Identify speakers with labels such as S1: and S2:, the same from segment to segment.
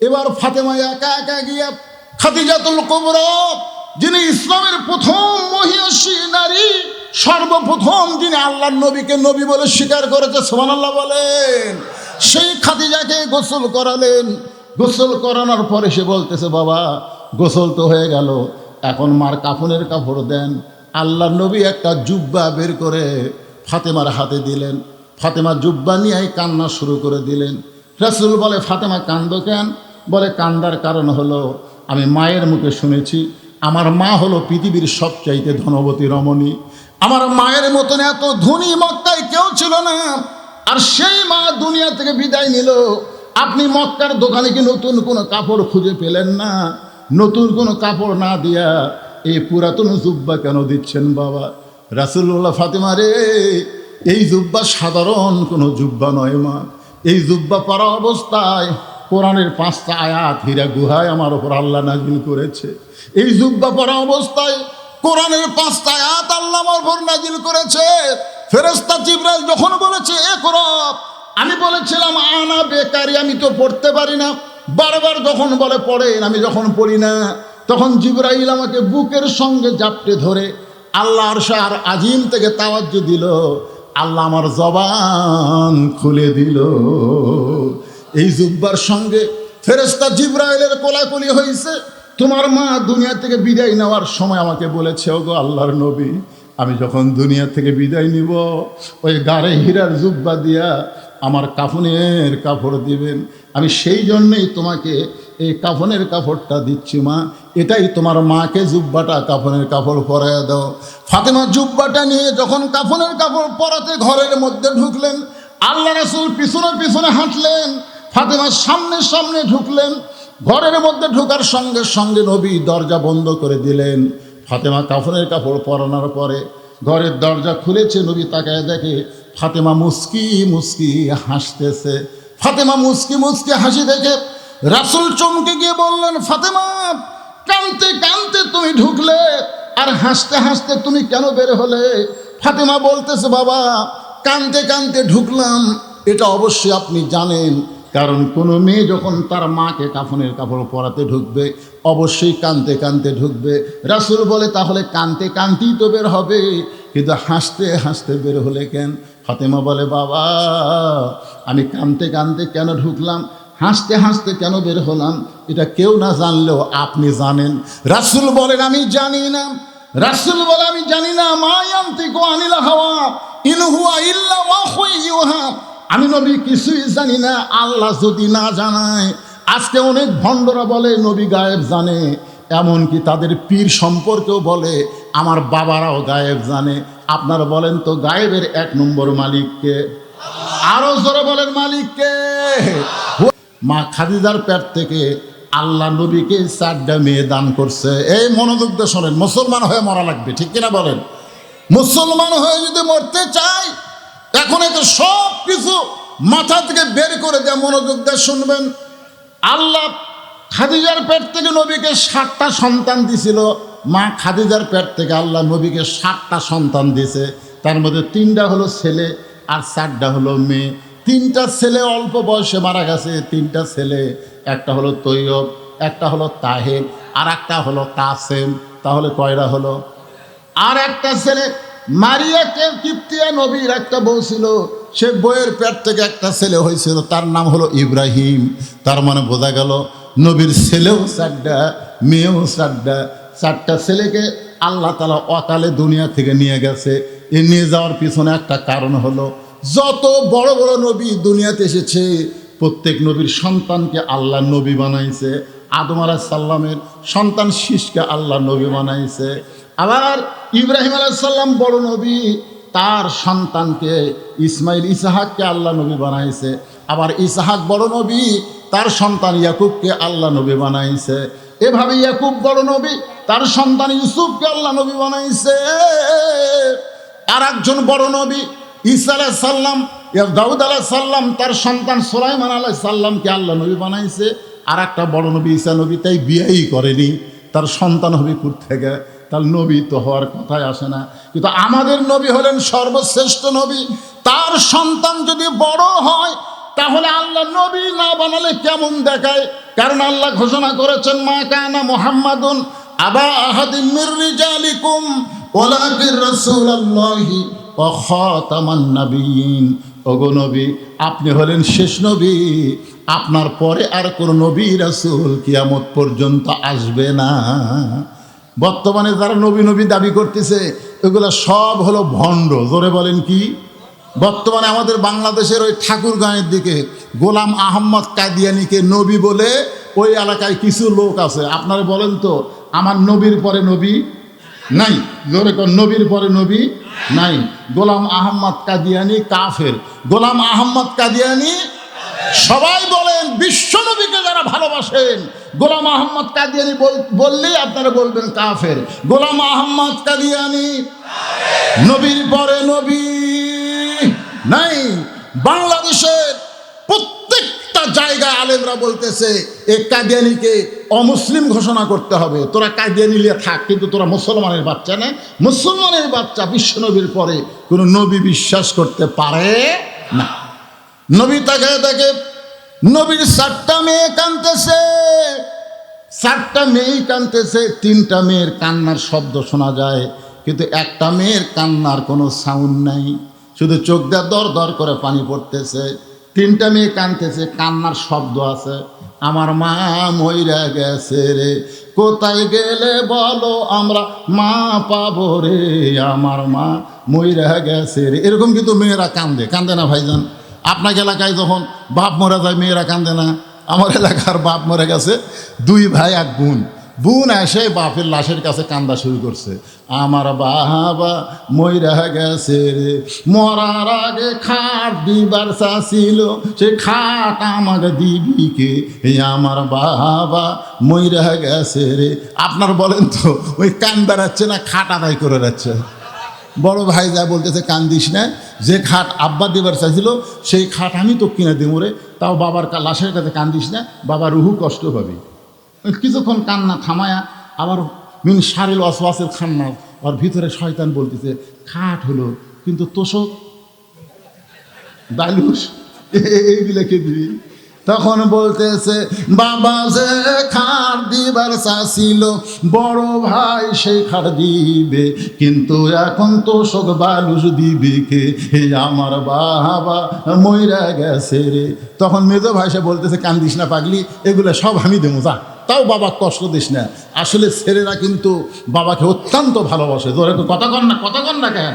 S1: এবার ফাতেমা একা একা গিয়া খাদিজাতুল কুবরা, যিনি ইসলামের প্রথম মহিয়সী নারী, সর্বপ্রথম যিনি আল্লাহর নবীকে নবী বলে স্বীকার করেছে, সুবহানাল্লাহ বলেন, সেই খাদিজাকে গোসল করালেন। গোসল করানোর পরে সে বলতেছে, বাবা গোসল তো হয়ে গেল, এখন মার কাফনের কাপড় দেন। আল্লাহর নবী একটা জুব্বা বের করে ফাতেমার হাতে দিলেন। ফাতেমা জুব্বা নিয়ে কান্না শুরু করে দিলেন। রাসূল বলে, ফাতেমা কান্দো কেন? বলে, কান্দার কারণ হলো আমি মায়ের মুখে শুনেছি আমার মা হলো পৃথিবীর সবচাইতে ধনবতী রমণী। আমার মায়ের মতন এত ধনী মক্কায় কেউ ছিল না। আর সেই মা দুনিয়া থেকে বিদায় নিল। আপনি মক্কার দোকানে কি নতুন কোনো কাপড় খুঁজে পেলেন না? নতুন কোনো কাপড় না দিয়া এই পুরাতন জুব্বা কেন দিচ্ছেন বাবা? রাসূলুল্লাহ, ফাতেমা রে, এই জুব্বা সাধারণ কোনো জুব্বা নয় মা। এই জুব্বা পরা অবস্থায় কোরআনের 5টা আয়াত হীরা গুহায় আমার ওপর আল্লাহ নাজিল করেছে। এই জুব্বা পরা অবস্থায় কোরআনের 5টা আয়াত আল্লাহ আমার ওপর নাজিল করেছে। ফেরেশতা জিবরাইল যখন বলেছে ইকরা, আমি বলেছিলাম আনা বেকারি, আমি তো পড়তে পারি না। বারবার যখন বলে পড়েন, আমি যখন পড়ি না, তখন জিবরাইল আমাকে বুকের সঙ্গে জাপটে ধরে আল্লাহ আরশ আর আজিম থেকে তাওয়াজ্জু দিল। আল্লাহ আমার জবান খুলে দিল। এই জুব্বার সঙ্গে ফেরেশতা জিবরাইলের কোলাকুলি হয়েছে। তোমার মা দুনিয়া থেকে বিদায় নেওয়ার সময় আমাকে বলেছে, ওগো আল্লাহর নবী, আমি যখন দুনিয়া থেকে বিদায় নিব ওই গাড়ে হীরার জুব্বা দিয়া আমার কাফনের কাপড় দিবেন। আমি সেই জন্যই তোমাকে এই কাফনের কাপড়টা দিচ্ছি মা। এটাই তোমার মাকে জুব্বাটা কাফনের কাপড় পরাইয়া দাও। ফাতেমা জুব্বাটা নিয়ে যখন কাফনের কাপড় পরাতে ঘরের মধ্যে ঢুকলেন, আল্লাহ রাসূল পিছনে পিছনে হাঁটলেন, ফাতেমার সামনে সামনে ঢুকলেন। ঘরের মধ্যে ঢোকার সঙ্গে সঙ্গে নবী দরজা বন্ধ করে দিলেন। ফাতেমা কাফনের কাপড় পরানোর পরে ঘরের দরজা খুলেছে, নবী তাকায় দেখে ফাতেমা মুস্কি মুস্কি হাসতেছে। ফাতেমা মুস্কি মুস্কি হাসি দেখে রাসূল চমকে গিয়ে বললেন, ফাতেমা, কাঁদতে কাঁদতে তুমি ঢুকলে আর হাসতে হাসতে তুমি কেন বের হলে? ফাতেমা বলতেছে, বাবা কাঁদতে কাঁদতে ঢুকলাম, এটা অবশ্যই আপনি জানেন, কারণ কোনো মেয়ে যখন তার মাকে কাফনের কাপড় পরাতে ঢুকবে অবশ্যই কাঁদতে কাঁদতে ঢুকবে। রাসূল বলে, তাহলে কাঁদতে কাঁদতেই তো বের হবে, কিন্তু হাসতে হাসতে বের হলে কেন? ফাতেমা বলে, বাবা আমি কাঁদতে কাঁদতে কেন ঢুকলাম, হাসতে হাসতে কেন বের হলাম, এটা কেউ না জানলেও আপনি জানেন। রাসূল বলেন, আমি জানি না। রাসূল বলে, আমি জানি না। মা ইয়ানতিকু আনিল হাওয়া ইন হুয়া ইল্লা ওয়াহয়ুন ইউহা। আমি নবী কিছুই জানি না, আল্লাহ যদি না জানায়। আজকে অনেক ভণ্ডরা বলে নবী গায়েব জানে, এমনকি তাদের পীর সম্পর্কেও বলে আমার বাবারাও গায়েব জানে। আপনারা বলেন তো গায়েবের 1 নম্বর মালিককে? আরো জোরে বলেন, মালিককে? মা খাদিজার পেট থেকে আল্লাহ নবীকে 4টা মেয়ে দান করছে। এই মনোযোগ দিয়ে শোনেন, মুসলমান হয়ে মরা লাগবে, ঠিক কিনা বলেন? মুসলমান হয়ে যদি মরতে চাই, এখন একে সব কিছু মাথা থেকে বের করে দেয়, মনোযোগ দিয়ে শুনবেন। আল্লাহ খাদিজার পেট থেকে নবীকে 7টা সন্তান দিছিল। মা খাদিজার পেট থেকে আল্লাহ নবীকে 7টা সন্তান দিয়েছে। তার মধ্যে 3টা হলো ছেলে আর 4টা হলো মেয়ে। 3টা ছেলে অল্প বয়সে মারা গেছে। 3টা ছেলে, একটা হলো তৈয়ব, একটা হলো তাহের, আর একটা হলো কাসেম। তাহলে কয়টা হলো? আর একটা ছেলে মারিয়াকে কিপ্তিয়া নবীর একটা বউ ছিল, সে বউয়ের পেট থেকে একটা ছেলে হয়েছিল, তার নাম হলো ইব্রাহিম। তার মানে বোঝা গেল নবীর ছেলেও 4টা, মেয়েও 4টা। 4টা ছেলেকে আল্লাহ তাআলা অকালে দুনিয়া থেকে নিয়ে গেছে। এ নিয়ে যাওয়ার পিছনে একটা কারণ হলো, যত বড় বড় নবী দুনিয়াতে এসেছে প্রত্যেক নবীর সন্তানকে আল্লাহ নবী বানাইছে। আদম আলাইহিস সালামের সন্তান শীষকে আল্লাহ নবী বানাইছে। আবার ইব্রাহিম আলাইহিস সালাম বড় নবী, তার সন্তানকে ইসমাইল ইসহাককে আল্লাহ নবী বানাইছে। আবার ইসহাক বড় নবী, তার সন্তান ইয়াকুবকে আল্লাহ নবী বানাইছে। এভাবে ইয়াকুব বড় নবী, তার সন্তান ইউসুফকে আল্লাহ নবী বানাইছে। আর একজন বড় নবী ঈসা আলাইহিস সালাম, দাউদ আলাইহিস সালাম, তার সন্তান সুলাইমান আলাইহিস সালামকে আল্লাহ নবী বানাইছে। আর একটা বড় নবী ঈসা নবী, তাই বিয়েই করেনি, তার সন্তান হবে কোত্থেকে? তার নবী তো হওয়ার কথাই আসে না। কিন্তু আমাদের নবী হলেন সর্বশ্রেষ্ঠ নবী। তার সন্তান যদি বড় হয় তাহলে আল্লাহ নবী না বানালে কেমন দেখায়? কারণ আল্লাহ ঘোষণা করেছেন, মা কানা মুহাম্মাদুন আবা আহাদিম মির রিজালিকুম ওয়ালাকিন রাসূলুল্লাহি ওয়া খাতামান নাবিয়্যিন। ওগো নবী, আপনি হলেন শেষ নবী, আপনার পরে আর কোন নবী রাসূল কিয়ামত পর্যন্ত আসবে না। বর্তমানে যারা নবী নবী দাবি করতেছে এগুলো সব হলো ভণ্ড। জোরে বলেন কি? বর্তমানে আমাদের বাংলাদেশের ওই ঠাকুরগাঁয়ের দিকে গোলাম আহমদ কাদিয়ানিকে নবী বলে ওই এলাকায় কিছু লোক আছে। আপনারা বলেন তো, আমার নবীর পরে নবী নাই? জোরে কোন, নবীর পরে নবী নাই। গোলাম আহমদ কাদিয়ানি কাফের। গোলাম আহমদ কাদিয়ানি, সবাই বলেন বিশ্ব নবীকে যারা ভালোবাসেন গোলাম আহমদ কাদিয়ানি বললেই আপনারা বলবেন কাফের। গোলাম আহমদ কাদিয়ানি নবীর পরে নবী নাই। বাংলাদেশের প্রত্যেকটা জায়গায় আলেমরা বলতেছে এই কাদিয়ানিকে অমুসলিম ঘোষণা করতে হবে। তোরা কাদিয়ানি নিয়ে থাক, কিন্তু তোরা মুসলমানের বাচ্চা না। মুসলমানের বাচ্চা বিশ্ব নবীর পরে কোনো নবী বিশ্বাস করতে পারে না। নবী তাকে দেখে নবীর 4টা মেয়ে কাঁদতেছে, 4টা মেয়েই কাঁদতেছে। 3টা মেয়ের কান্নার শব্দ শোনা যায়, কিন্তু একটা মেয়ের কান্নার কোনো সাউন্ড নাই, শুধু চোখ দিয়ে দর দর করে পানি পড়তেছে। 3টা মেয়ে কাঁদতেছে, কান্নার শব্দ আছে। আমার মা মইরা গেছে রে, কোথায় গেলে বলো আমরা মা পাবো রে, আমার মা মইরা গেছে রে। এরকম কিন্তু মেয়েরা কান্দে, কান্দে না ভাইজান? আপনার এলাকায় যখন বাপ মরে যায় মেয়েরা কান্দে না? আমার এলাকার বাপ মরে গেছে, 2 ভাই 1 বোন। বোন এসে বাপের লাশের কাছে কান্দা শুরু করছে, আমার বাবা মইরা গেছে রে, মরার আগে খাট দিবার চাছিল, সে খাট আমাকে দিবি কে, আমার বাবা মইরা গেছে রে। আপনার বলেন তো, ওই কান বেড়াচ্ছে না খাট আদায় করে যাচ্ছে? বড় ভাই যা বলতেছে, কান্দিস না, যে খাট আব্বা দিবার চাইছিল সেই খাট আমি তো কিনে দেবো রে, তাও বাবার লাশের কাছে কান্দিস না, বাবা রুহু কষ্ট পাবি। কিছুক্ষণ কান্না থামায়া আবার মিন শারিল ওয়াসওয়াসের খান্না, ওর ভিতরে শয়তান বলতেছে, খাট হলো কিন্তু তোষক বালুস এইগুলো কে দিবি? তখন বলতেছে, বাবা যে খাট দিবার চাছিল বড় ভাই সেই খাট দিবে, কিন্তু এখন তোষক বালুস দিবে কে, হে আমার বাবা মইরা গেছে রে। তখন মেজো ভাই সে বলতেছে, কান্দিস না পাগলি, এগুলো সব আমি দেবো, যা, তাও বাবা কষ্ট দিস না। আসলে ছেলেরা কিন্তু বাবাকে অত্যন্ত ভালোবাসে। ধরে কথা কন না কেন?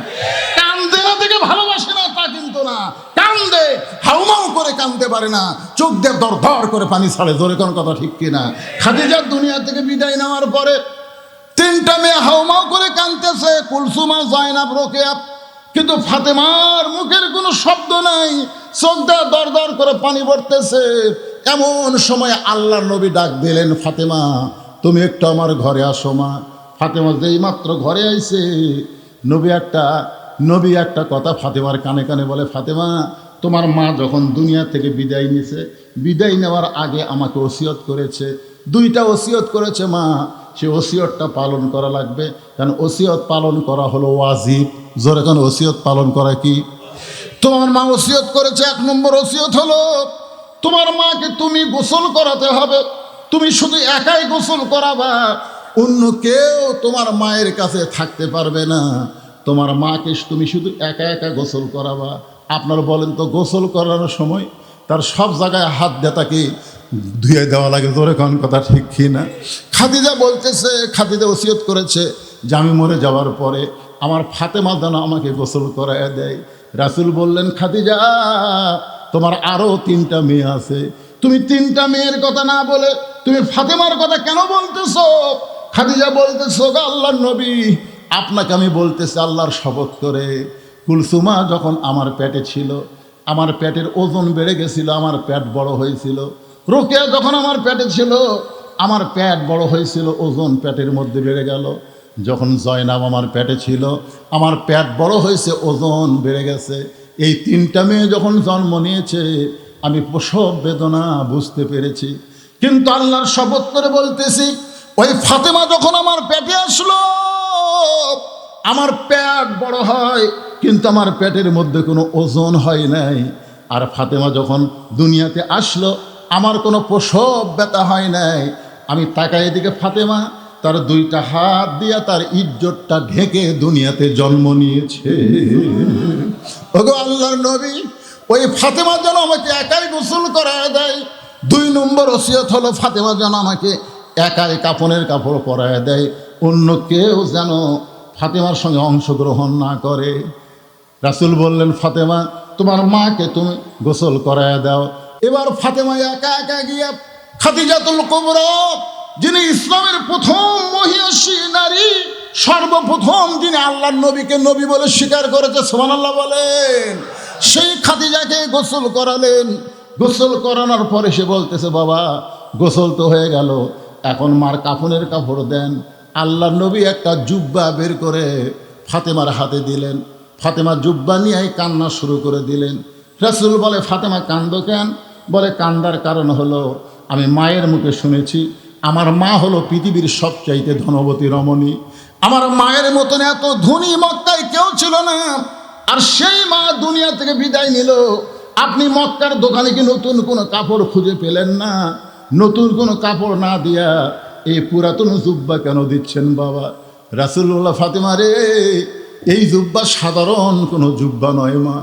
S1: কান্দে না থেকে ভালোবাসে না তা কিন্তু না, কান্দে, হাউমাউ করে কান্দতে পারে না, চোখ দিয়ে দর দর করে পানি ছাড়ে। ধরে কোন কথা ঠিক কিনা? খাদিজার দুনিয়া থেকে বিদায় নেওয়ার পরে 3টা মেয়ে হাউমাউ করে কান্দতেছে, কুলসুমা, জয়নাব, রোকেয়া, কিন্তু ফাতেমার মুখের কোনো শব্দ নাই, চোখ দিয়ে দর দর করে পানি পড়তেছে। এমন সময় আল্লাহর নবী ডাক দিলেন, ফাতেমা তুমি একটু আমার ঘরে আসো মা। ফাতেমা যেই মাত্র ঘরে আইছে, নবী একটা কথা ফাতেমার কানে কানে বলে, ফাতেমা তোমার মা যখন দুনিয়া থেকে বিদায় নিয়েছে, বিদায় নেওয়ার আগে আমাকে ওসিয়ত করেছে, 2টা ওসিয়ত করেছে মা, সে ওসিয়তটা পালন করা লাগবে, কারণ ওসিয়ত পালন করা হলো ওয়াজিব। জোরে কোন, ওসিয়ত পালন করা কি? তোমার মা ওসিয়ত করেছে, 1 নম্বর ওসিয়ত হলো তোমার মাকে তুমি গোসল করাতে হবে। তুমি শুধু একাই গোসল করাবা, অন্য কেউ তোমার মায়ের কাছে থাকতে পারবে না। তোমার মাকে তুমি শুধু একা একা গোসল করাবা। আপনারা বলেন তো, গোসল করানোর সময় তার সব জায়গায় হাত দিয়ে তাকে ধুয়ে দেওয়া লাগে। জোরে কোন কথা ঠিক কি না? খাদিজা বলতেছে, খাদিজা ওসিয়ত করেছে যে আমি মরে যাওয়ার পরে আমার ফাতেমা যেন আমাকে গোসল করাইয়া দেয়। রাসূল বললেন, খাদিজা তোমার আরও 3টা মেয়ে আছে, তুমি 3টা মেয়ের কথা না বলে তুমি ফাতেমার কথা কেন বলতেছো? খাদিজা বলতেছো, আল্লাহর নবী আপনাকে আমি বলতেছি আল্লাহর শপথ করে, কুলসুমা যখন আমার পেটে ছিল, আমার পেটের ওজন বেড়ে গেছিল, আমার পেট বড় হয়েছিল। রোকেয়া যখন আমার পেটে ছিল, আমার পেট বড় হয়েছিল, ওজন পেটের মধ্যে বেড়ে গেল। যখন জয়নাব আমার পেটে ছিল, আমার পেট বড় হয়েছে, ওজন বেড়ে গেছে। এই 3টা মেয়ে যখন জন্ম নিয়েছে, আমি প্রসব বেদনা বুঝতে পেরেছি। কিন্তু আল্লাহর শপথ করে বলতেছি, ওই ফাতেমা যখন আমার পেটে আসলো, আমার পেট বড় হয়, কিন্তু আমার পেটের মধ্যে কোনো ওজন হয় নাই। আর ফাতেমা যখন দুনিয়াতে আসলো আমার কোনো প্রসব ব্যথা হয় নাই। আমি তাকাই এদিকে, ফাতেমা তার দুইটা হাত দিয়া তার ইজ্জতটা ঢেকে দুনিয়াতে জন্ম নিয়েছে। ওগো আল্লাহর নবী, ওই ফাতেমা যেন আমাকে একাই গোসল করায় দেয়। 2 নম্বর ওসিয়ত হলো ফাতেমা যেন আমাকে একাই কাফনের কাপড় পরায় দেয়, অন্য কেউ যেন ফাতেমার সঙ্গে অংশগ্রহণ না করে। রাসূল বললেন, ফাতেমা তোমার মাকে তুমি গোসল করায় দাও। এবার ফাতেমা একা একা গিয়া খাদিজাতুল কুবরা, যিনি ইসলামের প্রথম মহিয়সী নারী, সর্বপ্রথম যিনি আল্লাহর নবীকে নবী বলে স্বীকার করেছে, সুবহানাল্লাহ বলেন, সেই খাদিজাকে গোসল করালেন। গোসল করানোর পরে সে বলতেছে, বাবা গোসল তো হয়ে গেল, এখন মার কাফনের কাপড় দেন। আল্লাহর নবী একটা জুব্বা বের করে ফাতেমার হাতে দিলেন। ফাতেমা জুব্বা নিয়ে কান্না শুরু করে দিলেন। রাসূল বলে, ফাতেমা কান্দো কেন? বলে, কান্দার কারণ হলো আমি মায়ের মুখে শুনেছি আমার মা হলো পৃথিবীর সবচাইতে ধনবতী রমণী। আমার মায়ের মতন এত ধনী মক্কায় কেউ ছিল না। আর সেই মা দুনিয়া থেকে বিদায় নিল। আপনি মক্কার দোকানে কি নতুন কোনো কাপড় খুঁজে পেলেন না? নতুন কোনো কাপড় না দিয়া এই পুরাতন জুব্বা কেন দিচ্ছেন বাবা? রাসূলুল্লাহ, ফাতেমা রে, এই জুব্বা সাধারণ কোনো জুব্বা নয় মা।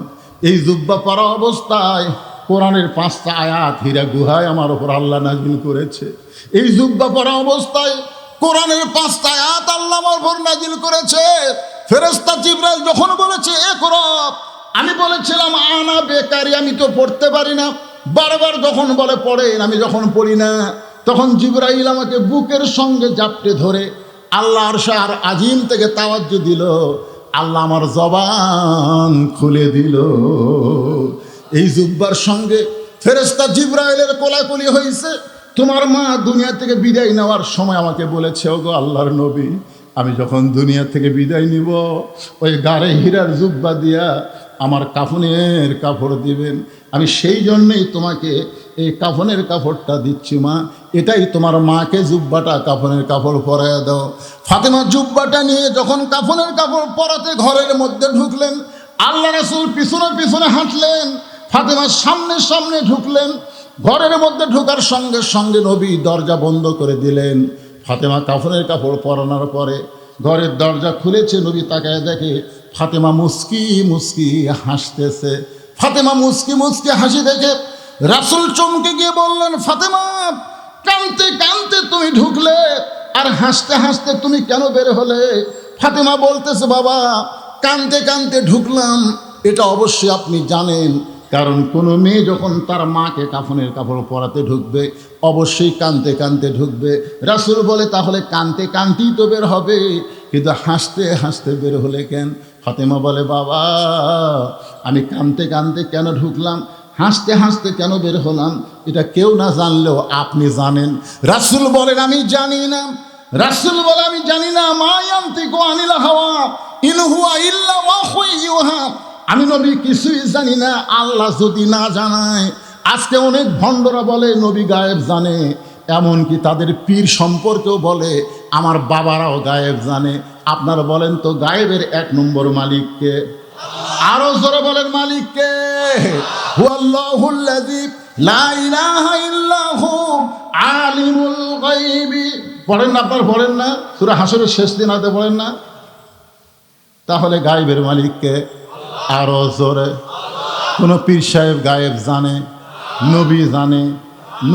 S1: এই জুব্বা পরা অবস্থায় কোরআনের 5টা আয়াত হীরা গুহায় আমার ওপর আল্লাহ নাজিল করেছে। এই জুব্বা পরা অবস্থায় কোরআনের 5টা আয়াত আল্লাহ আমার ওপর নাজিল করেছে। ফেরেশতা জিবরাইল যখন বলেছে ইকরা, আমি বলেছিলাম আনা বেকারি, আমি তো পড়তে পারি না। বারবার যখন বলে পড়েন, আমি যখন পড়ি না, তখন জিবরাইল আমাকে বুকের সঙ্গে জাপটে ধরে আল্লাহ আরশ আর আজিম থেকে তাওয়াজ্জু দিল। আল্লাহ আমার জবান খুলে দিল। এই জুব্বার সঙ্গে ফেরেশতা জিবরাইলের কোলাকুলি হয়েছে। তোমার মা দুনিয়া থেকে বিদায় নেওয়ার সময় আমাকে বলেছে, ওগো আল্লাহর নবী, আমি যখন দুনিয়া থেকে বিদায় নিব ওই গাড়ে হীরার জুব্বা দিয়া আমার কাফনের কাপড় দিবেন। আমি সেই জন্যই তোমাকে এই কাফনের কাপড়টা দিচ্ছি মা। এটাই তোমার মাকে জুব্বাটা কাফনের কাপড় পরাইয়া দাও। ফাতেমা জুব্বাটা নিয়ে যখন কাফনের কাপড় পরাতে ঘরের মধ্যে ঢুকলেন, আল্লাহ রাসূল পিছনে পিছনে হাঁটলেন, ফাতেমা সামনে সামনে ঢুকলেন। ঘরের মধ্যে ঢোকার সঙ্গে সঙ্গে নবী দরজা বন্ধ করে দিলেন। ফাতেমা কাফনের কাপড় পরানোর পরে ঘরের দরজা খুলেছে, নবী তাকায় দেখে ফাতেমা মুস্কি মুস্কি হাসতেছে। ফাতেমা মুস্কি মুস্কি হাসি দেখে রাসূল চমকে গিয়ে বললেন, ফাতেমা কাঁদতে কাঁদতে তুমি ঢুকলে আর হাসতে হাসতে তুমি কেন বের হলে? ফাতেমা বলতেছে, বাবা কাঁদতে কাঁদতে ঢুকলাম, এটা অবশ্যই আপনি জানেন, কারণ কোনো মেয়ে যখন তার মাকে কাফনের কাপড় পরাতে ঢুকবে অবশ্যই কাঁদতে কাঁদতে ঢুকবে। রাসূল বলে, তাহলে কাঁদতে কাঁদতেই তো বের হবে, কিন্তু হাসতে হাসতে বের হলে কেন? ফাতেমা বলে, বাবা আমি কাঁদতে কাঁদতে কেন ঢুকলাম, হাসতে হাসতে কেন বের হলাম, এটা কেউ না জানলেও আপনি জানেন। রাসূল বলেন, আমি জানি না। রাসূল বলে, আমি জানি না। মা ইয়ানতিকু আনিল হাওয়া ইন হুয়া ইল্লা ওয়াহয়ুন ইউহা। আমি নবী কিছুই জানি না, আল্লাহ যদি না জানায়। আজকে অনেক ভণ্ডরা বলে নবী গায়েব জানে, এমনকি তাদের পীর সম্পর্কেও বলে আমার বাবারাও গায়েব জানে। আপনারা বলেন তো গায়েবের 1 নম্বর মালিককে? আরো জোরে বলেন, মালিককে? হুয়াল্লাহুল্লাযী লা ইলাহা ইল্লাহু আলিমুল গায়বি। পড়েন না আপনারা? পড়েন না? সূরা হাসরের শেষ দিন আতে পড়েন না? তাহলে গায়েবের মালিককে? আরো জোরে। কোন পীর সাহেব গায়েব জানে? নবী জানে।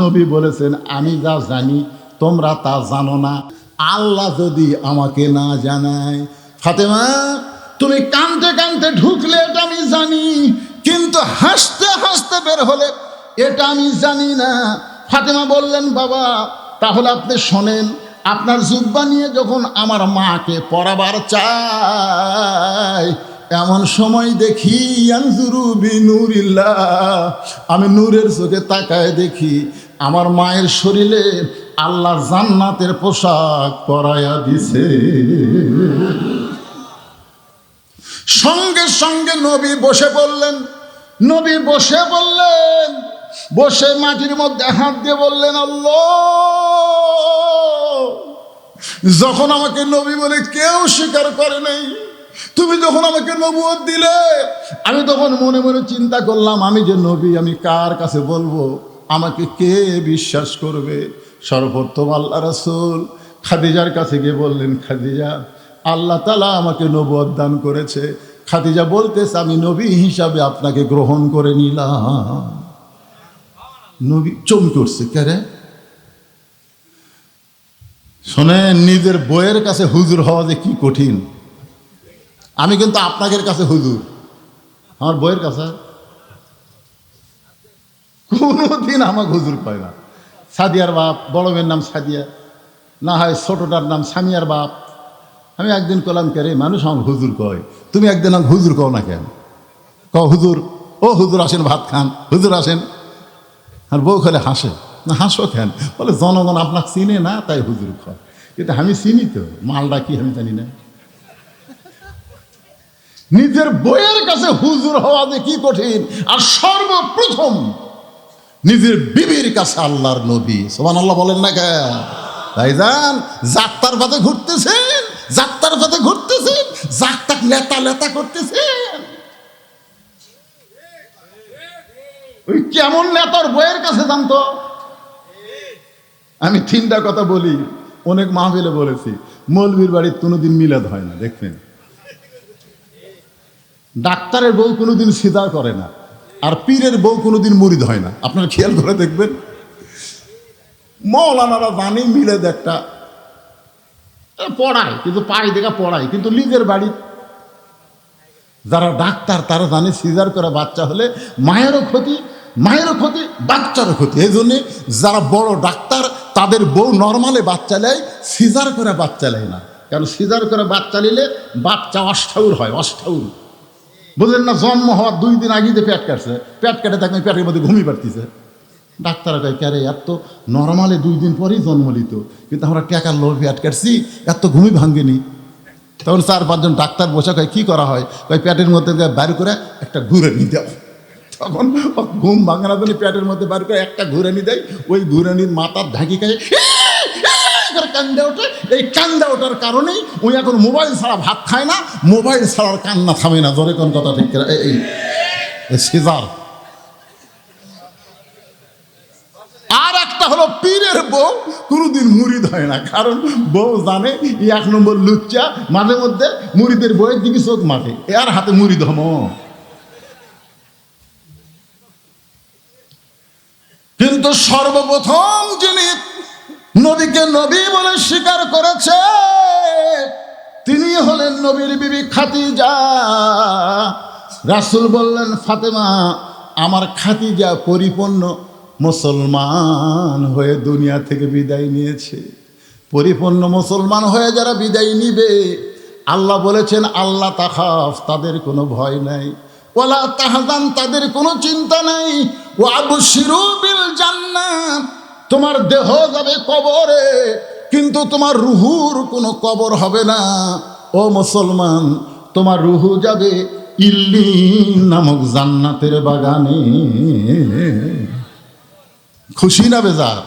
S1: নবী বলেছেন, আমি যা জানি তোমরা তা জানো না। আল্লাহ যদি আমাকে না জানায়। ফাতেমা তুমি কাঁদতে কাঁদতে ঢুকলে এটা আমি জানি, কিন্তু হাসতে হাসতে বের হলে এটা আমি জানি না। ফাতেমা বললেন, বাবা তাহলে আপনি শোনেন, আপনার জুব্বা নিয়ে যখন আমার মাকে পরাবার চাই, এমন সময় দেখি আনজুরু বিনুরিল্লাহ, আমি নূরের চোখে তাকায় দেখি আমার মায়ের শরীরে আল্লাহ জান্নাতের পোশাক পরাইয়া দিছে। সঙ্গে সঙ্গে নবী বসে পড়লেন। নবী বসে বললেন, বসে মাটির মধ্যে হাত দিয়ে বললেন, আল্লাহ, যখন আমাকে নবী বলে কেউ স্বীকার করে নাই, তুমি যখন আমাকে নবুয়ত দিলে, আমি তখন মনে মনে চিন্তা করলাম, আমি যে নবী, আমি কার কাছে বলবো, আমাকে কে বিশ্বাস করবে? সর্বপ্রথম আল্লাহ রাসূল খাদিজার কাছে গিয়ে বললেন, খাদিজা, আল্লাহ তাআলা আমাকে নবুয়ত দান করেছে। খাদিজা বলতেছে, আমি নবী হিসাবে আপনাকে গ্রহণ করে নিলাম। নবী চমকে উঠছে, কে রে? শোনেন, নিজের বইয়ের কাছে হুজুর হওয়া যে কি কঠিন। আমি কিন্তু আপনাদের কাছে হুজুর, আমার বইয়ের কাছে কোনোদিন আমাকে হুজুর পায় না। সাদিয়ার বাপ, বড় মেয়ের নাম সাদিয়া, না হয় ছোটটার নাম সামিয়ার বাপ। আমি একদিন কলাম, কে রে, মানুষ আমাকে হুজুর কয়, তুমি একদিন আমাকে হুজুর কও না কেন? কও হুজুর, ও হুজুর আসেন ভাত খান, হুজুর আসেন। আর বউ খেলে হাসে, না হাসো কেন? বলে জনগণ আপনাকে চিনে না তাই হুজুর কয়, কিন্তু আমি চিনি তো, মালটা কি আমি জানি না। নিজের বইয়ের কাছে হুজুর হওয়া যে কি কঠিন, আর সর্বপ্রথম নিজের বিবির কাছে আল্লাহর নবী, সুবহানাল্লাহ বলেন না কেন? ভাইজান, যাত্রার পথে ঘুরতেছেন, যাত্রার পথে ঘুরতেছেন, যাত্রা লেতা লেতা করতেছেন। ওই কেমন নেতার বইয়ের কাছে জানতো। আমি 3টা কথা বলি, অনেক মাহফিলে বলেছি। মৌলবীর বাড়ির কোনোদিন মিলাদ হয় না, দেখবেন। ডাক্তারের বউ কোনোদিন সিজদা করে না, আর পীরের বউ কোনোদিন মুরিদ হয় না। আপনারা খেয়াল করে দেখবেন, মৌলানারা জানি মিলাদ একটা পড়ায়, কিন্তু পাড়ি দেখা পড়ায়, কিন্তু নিজের বাড়ি যারা ডাক্তার তারা জানে সিজার করে বাচ্চা হলে মায়েরও ক্ষতি, মায়েরও ক্ষতি, বাচ্চারও ক্ষতি। এই জন্যে যারা বড় ডাক্তার তাদের বউ নর্মালে বাচ্চা নেয়, সিজার করে বাচ্চা নেয় না। কারণ সিজার করে বাচ্চা নিলে বাচ্চা অষ্টাউর হয়, অষ্টাউর। বুঝলেন না? জন্ম হওয়ার 2 দিন আগেই পেট কাটছে, পেট কেটে থাকলে পেটের মধ্যে ঘুমিয়ে পারতেছে। ডাক্তার কয়, ক্যারে এত নর্মালে 2 দিন পরেই জন্ম নিত, কিন্তু আমরা টাকার লোভ পেট কাটছি, এত ঘুমি ভাঙ্গেনি। তখন 4-5 জন ডাক্তার বসে কয়, কি করা হয়? কয়, পেটের মধ্যে বাইর করে একটা ঘুরে নিতে হয়। তখন ঘুম ভাঙানোর জন্য পেটের মধ্যে বাইর করে একটা ঘুরানি দেয়, ওই ঘুরানির মাথার ঢাকি খায় কান্দা ওঠে। এই কান্দা ওঠার কারণেই ওই এখন মোবাইল ছাড়া ভাত খায় না, মোবাইল ছাড়ার কান্না থামে না। জোরে কোন কথা ঠিক? এই সিজার। আর একটা হলো পীরের বউ কোনোদিন মুরিদ হয় না, কারণ বউ জানে 1 নম্বর লুচ্চা, মাঝে মধ্যে মুরিদের বউয়ের দিকে চোখ মাঠে, এর হাতে মুরিদ হম। কিন্তু সর্বপ্রথম যিনি নবীকে নবী বলে স্বীকার করেছে তিনি হলেন নবীর বিবি খাদিজা। রাসূল বললেন, ফাতেমা, আমার খাদিজা পরিপূর্ণ মুসলমান হয়ে দুনিয়া থেকে বিদায় নিয়েছে। পরিপূর্ণ মুসলমান হয়ে যারা বিদায় নিবে, আল্লাহ বলেছেন, আল্লাহ তাখাফ, তাদের কোনো ভয় নাই, ওয়ালা তাহজান, তাদের কোনো চিন্তা নাই, ওয়া আবশিরু বিল জান্নাহ, তোমার দেহ যাবে কবরে কিন্তু তোমার রুহুর কোনো কবর হবে না। ও মুসলমান, তোমার রুহু যাবে ইল্লিন নামক জান্নাতের বাগানে। খুশি না বেজার?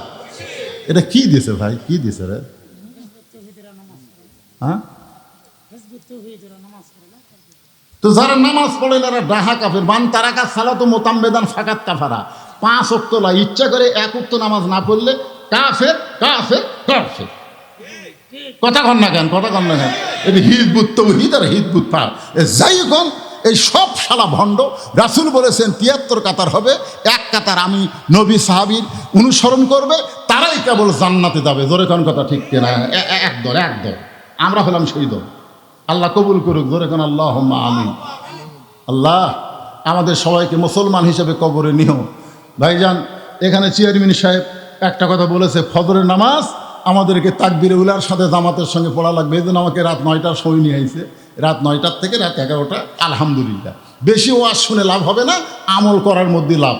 S1: এটা কি দিছে ভাই, কি দিছে রে? হ্যাঁ, তো যারা নামাজ পড়ে তারা ডাহা কাফের। মান তারাকা সালাতু মুতাম্মিদান ফাকাত কাফারা। 5 ওয়াক্ত লা, ইচ্ছা করে 1 ওয়াক্ত নামাজ না পড়লে কাফের, কাফের, কাফের। কথা কন না কেন, কথা কন না কেন? এটা হিজবুত তাওহীদ আর হিজবুত তার যাই কোন, এই সব শালা ভণ্ড। রাসূল বলেছেন 73 কাতার হবে, 1 কাতার আমি নবী সাহাবীর অনুসরণ করবে, তারাই কেবল জান্নাতে যাবে। জোরে কোন কথা ঠিক কিনা? এক দল, এক দল। আমরা হলাম সেই দল। আল্লাহ কবুল করুক। জোরে কোন আল্লাহুম্মা আমিন। আল্লাহ আমাদের সবাইকে মুসলমান হিসেবে কবরে নিও। ভাইজান, এখানে চেয়ারম্যান সাহেব একটা কথা বলেছে, ফজরের নামাজ আমাদেরকে তাকবীরে উলার সাথে জামাতের সঙ্গে পড়া লাগবে। এই জন্য আমাকে রাত 9টার সময় নিয়ে আইছে, রাত 9টার থেকে রাত 11টা। আলহামদুলিল্লাহ, বেশি ওয়াজ শুনে লাভ হবে না, আমল করার মধ্যে লাভ।